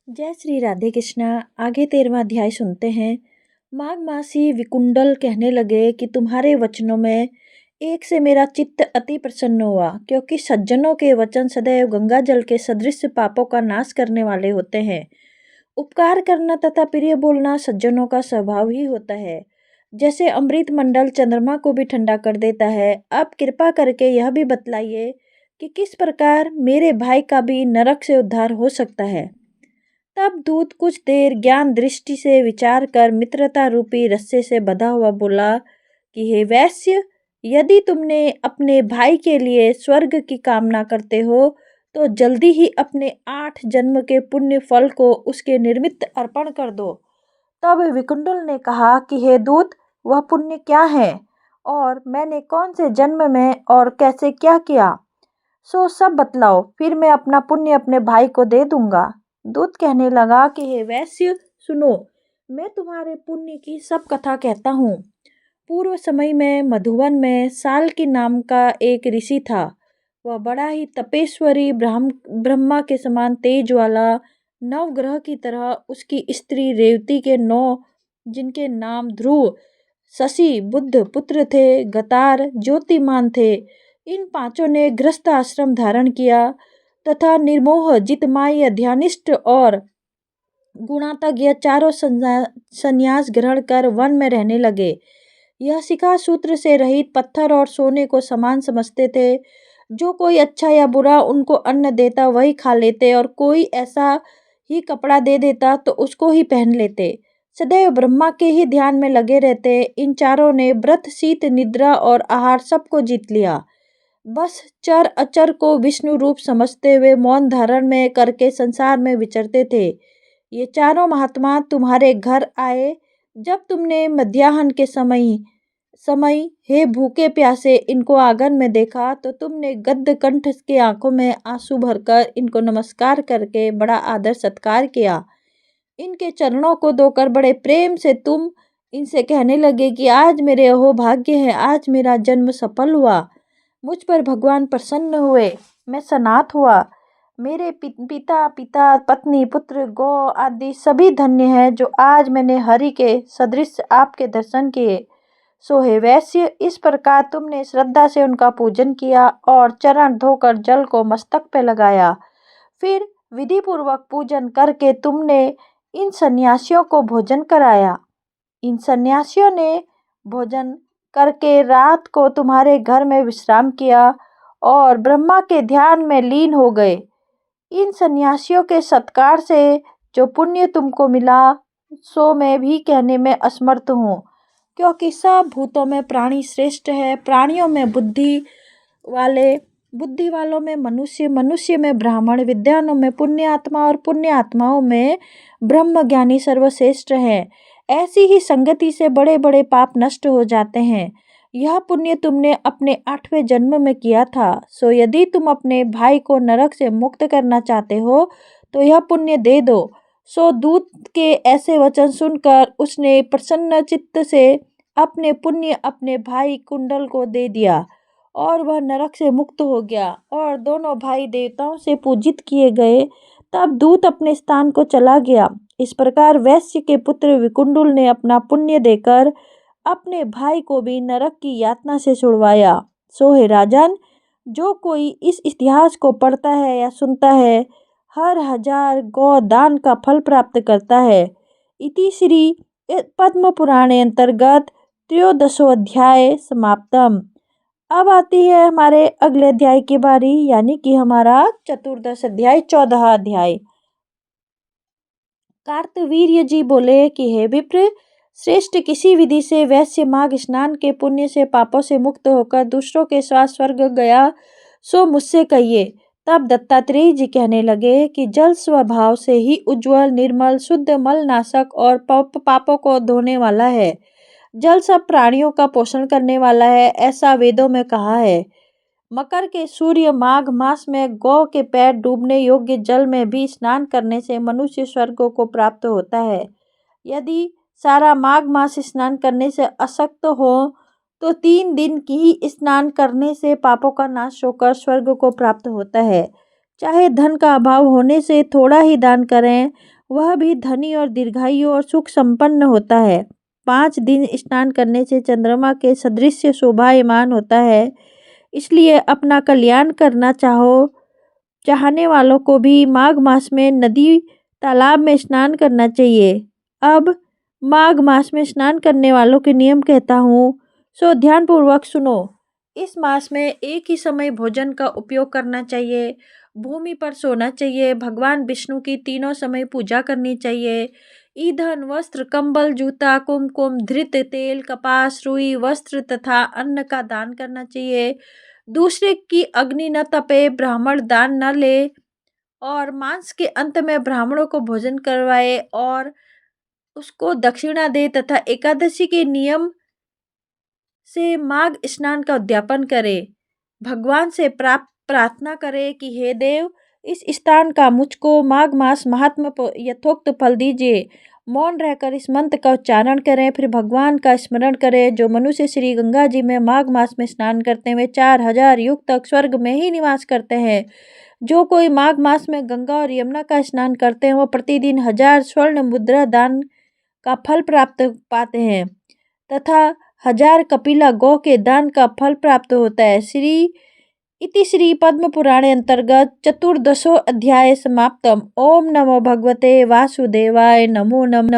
जय श्री राधे कृष्णा। आगे 13वां अध्याय सुनते हैं। माघ मासी विकुंडल कहने लगे कि तुम्हारे वचनों में एक से मेरा चित्त अति प्रसन्न हुआ, क्योंकि सज्जनों के वचन सदैव गंगा जल के सदृश पापों का नाश करने वाले होते हैं। उपकार करना तथा प्रिय बोलना सज्जनों का स्वभाव ही होता है, जैसे अमृत मंडल चंद्रमा को भी ठंडा कर देता है। अब कृपा करके यह भी बतलाइए कि किस प्रकार मेरे भाई का भी नरक से उद्धार हो सकता है। तब दूत कुछ देर ज्ञान दृष्टि से विचार कर मित्रता रूपी रस्से से बंधा हुआ बोला कि हे वैश्य, यदि तुमने अपने भाई के लिए स्वर्ग की कामना करते हो तो जल्दी ही अपने 8 जन्म के पुण्य फल को उसके निर्मित अर्पण कर दो। तब विकुंडल ने कहा कि हे दूत, वह पुण्य क्या है और मैंने कौन से जन्म में और कैसे क्या किया, सो सब बतलाओ, फिर मैं अपना पुण्य अपने भाई को दे दूंगा। दूत कहने लगा कि हे वैश्य सुनो, मैं तुम्हारे पुण्य की सब कथा कहता हूँ। पूर्व समय में मधुवन में साल्की नाम का एक ऋषि था। वह बड़ा ही तपेश्वरी ब्रह्मा के समान तेज वाला, नवग्रह की तरह उसकी स्त्री रेवती के 9 जिनके नाम ध्रुव, शशि, बुध पुत्र थे, गतार, ज्योतिमान थे। इन 5 ने गृहस्थ आश्रम धारण किया तथा निर्मोह, जितमाई, ध्यानिष्ठ और गुणातज्ञ चारों संन्यास ग्रहण कर वन में रहने लगे। यह शिखा सूत्र से रहित पत्थर और सोने को समान समझते थे। जो कोई अच्छा या बुरा उनको अन्न देता वही खा लेते, और कोई ऐसा ही कपड़ा दे देता तो उसको ही पहन लेते। सदैव ब्रह्मा के ही ध्यान में लगे रहते। इन चारों ने व्रत, शीत, निद्रा और आहार सबको जीत लिया। बस चर अचर को विष्णु रूप समझते हुए मौन धारण में करके संसार में विचरते थे। ये चारों महात्मा तुम्हारे घर आए जब तुमने मध्याह्न के समय हे भूखे प्यासे इनको आंगन में देखा, तो तुमने गद्द कंठ के आंखों में आंसू भरकर इनको नमस्कार करके बड़ा आदर सत्कार किया। इनके चरणों को धोकर बड़े प्रेम से तुम इनसे कहने लगे कि आज मेरे अहो भाग्य है, आज मेरा जन्म सफल हुआ, मुझ पर भगवान प्रसन्न हुए, मैं सनाथ हुआ, मेरे पिता पत्नी पुत्र गौ आदि सभी धन्य हैं जो आज मैंने हरि के सदृश आपके दर्शन किए। सो हे वैश्य, इस प्रकार तुमने श्रद्धा से उनका पूजन किया और चरण धोकर जल को मस्तक पे लगाया। फिर विधि पूर्वक पूजन करके तुमने इन सन्यासियों को भोजन कराया। इन सन्यासियों ने भोजन करके रात को तुम्हारे घर में विश्राम किया और ब्रह्मा के ध्यान में लीन हो गए। इन सन्यासियों के सत्कार से जो पुण्य तुमको मिला सो मैं भी कहने में असमर्थ हूँ, क्योंकि सब भूतों में प्राणी श्रेष्ठ है। प्राणियों में बुद्धि वालों में मनुष्य, मनुष्य में ब्राह्मण, विद्वानों में पुण्य आत्मा और पुण्य आत्माओं में ब्रह्म ज्ञानी सर्वश्रेष्ठ है। ऐसी ही संगति से बड़े बड़े पाप नष्ट हो जाते हैं। यह पुण्य तुमने अपने 8वें जन्म में किया था। सो यदि तुम अपने भाई को नरक से मुक्त करना चाहते हो तो यह पुण्य दे दो। सो दूत के ऐसे वचन सुनकर उसने प्रसन्न चित्त से अपने पुण्य अपने भाई कुंडल को दे दिया और वह नरक से मुक्त हो गया और दोनों भाई देवताओं से पूजित किए गए। तब दूत अपने स्थान को चला गया। इस प्रकार वैश्य के पुत्र विकुंडल ने अपना पुण्य देकर अपने भाई को भी नरक की यातना से छुड़वाया। सो हे राजन, जो कोई इस इतिहास को पढ़ता है या सुनता है, हर 1000 गौ दान का फल प्राप्त करता है। इति श्री पद्म पुराणे अंतर्गत 13वां अध्याय समाप्तम। अब आती है हमारे अगले अध्याय की बारी, यानी कि हमारा चतुर्दश अध्याय 14वां अध्याय। कार्तवीर्य जी बोले कि हे विप्र श्रेष्ठ, किसी विधि से वैश्य माघ स्नान के पुण्य से पापों से मुक्त होकर दूसरों के साथ स्वर्ग गया, सो मुझसे कहिए। तब दत्तात्रेय जी कहने लगे कि जल स्वभाव से ही उज्ज्वल, निर्मल, शुद्ध, मलनाशक और पापों को धोने वाला है। जल सब प्राणियों का पोषण करने वाला है, ऐसा वेदों में कहा है। मकर के सूर्य माघ मास में गौ के पैर डूबने योग्य जल में भी स्नान करने से मनुष्य स्वर्ग को प्राप्त होता है। यदि सारा माघ मास स्नान करने से अशक्त हो तो 3 दिन की स्नान करने से पापों का नाश होकर स्वर्ग को प्राप्त होता है। चाहे धन का अभाव होने से थोड़ा ही दान करें, वह भी धनी और दीर्घायु और सुख संपन्न होता है। 5 दिन स्नान करने से चंद्रमा के सदृश शोभायमान होता है। इसलिए अपना कल्याण करना चाहने वालों को भी माघ मास में नदी तालाब में स्नान करना चाहिए। अब माघ मास में स्नान करने वालों के नियम कहता हूँ, सो ध्यानपूर्वक सुनो। इस मास में एक ही समय भोजन का उपयोग करना चाहिए, भूमि पर सोना चाहिए, भगवान विष्णु की तीनों समय पूजा करनी चाहिए, ईंधन, वस्त्र, कंबल, जूता, कुमकुम, धृत, तेल, कपास, रुई, वस्त्र तथा अन्न का दान करना चाहिए। दूसरे की अग्नि न तपे, ब्राह्मण दान न ले और मांस के अंत में ब्राह्मणों को भोजन करवाए और उसको दक्षिणा दे तथा एकादशी के नियम से माघ स्नान का उद्यापन करे। भगवान से प्रार्थना करे कि हे देव, इस स्थान का मुझको माघ मास महात्म यथोक्त फल दीजिए। मौन रहकर इस मंत्र का उच्चारण करें, फिर भगवान का स्मरण करें। जो मनुष्य श्री गंगा जी में माघ मास में स्नान करते हैं वे 4000 युग तक स्वर्ग में ही निवास करते हैं। जो कोई माघ मास में गंगा और यमुना का स्नान करते हैं वो प्रतिदिन 1000 स्वर्ण मुद्रा दान का फल प्राप्त पाते हैं तथा 1000 कपिला गौ के दान का फल प्राप्त होता है। श्री पद्म पुराणे अंतर्गत चतुर्दशो अध्याय समाप्तम। ओम नमो भगवते वासुदेवाय। नमो नमः।